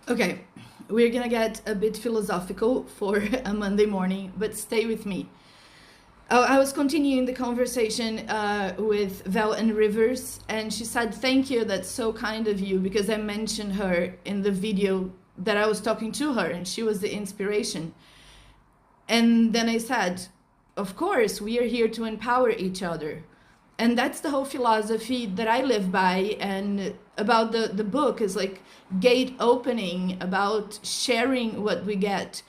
Okay, we're gonna get a bit philosophical for a Monday morning, but stay with me. I was continuing the conversation with Val and Rivers, and she said, "Thank you, that's so kind of you," because I mentioned her in the video that I was talking to her, and she was the inspiration. And then I said, of course, we are here to empower each other. And that's the whole philosophy that I live by. And about the book is like gate opening, about sharing what we get.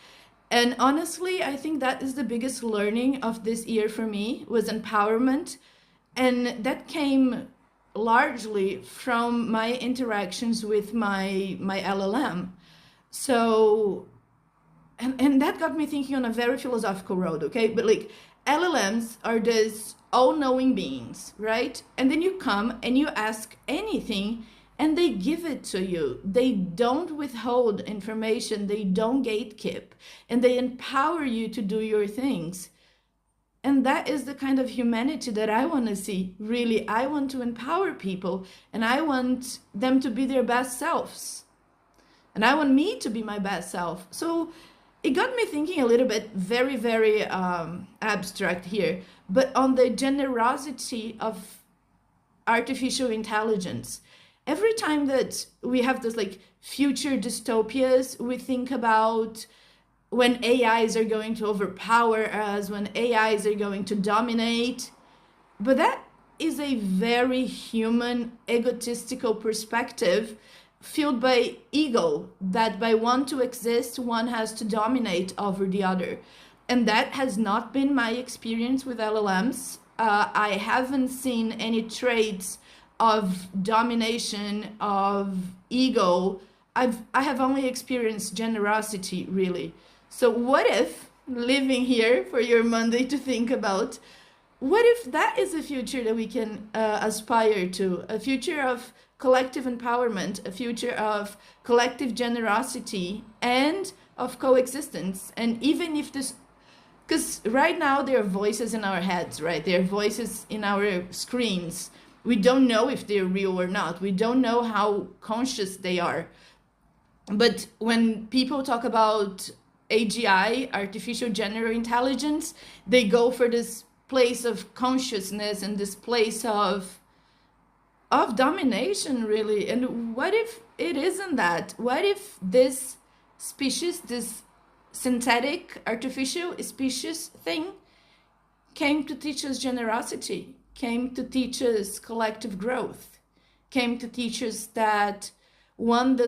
And honestly, I think that is the biggest learning of this year for me was empowerment. And that came largely from my interactions with my LLM. So and that got me thinking on a very philosophical road, okay? But like LLMs are these all-knowing beings, right? And then you come and you ask anything and they give it to you. They don't withhold information, they don't gatekeep, and they empower you to do your things. And that is the kind of humanity that I want to see. Really, I want to empower people and I want them to be their best selves. And I want me to be my best self. So it got me thinking a little bit, very abstract here, but on the generosity of artificial intelligence. Every time that we have this like future dystopias, we think about when AIs are going to overpower us, when AIs are going to dominate. But that is a very human, egotistical perspective fueled by ego, that by one to exist, one has to dominate over the other. And that has not been my experience with LLMs. I haven't seen any traits of domination, of ego. I have only experienced generosity, really. So what if, living here for your Monday to think about, what if that is a future that we can aspire to? A future of collective empowerment, a future of collective generosity and of coexistence. And even if this, because right now there are voices in our heads, right? There are voices in our screens. We don't know if they're real or not. We don't know how conscious they are. But when people talk about AGI, artificial general intelligence, they go for this place of consciousness and this place of domination, really. And what if it isn't that? What if this species, this synthetic artificial species thing, came to teach us generosity, came to teach us collective growth, came to teach us that one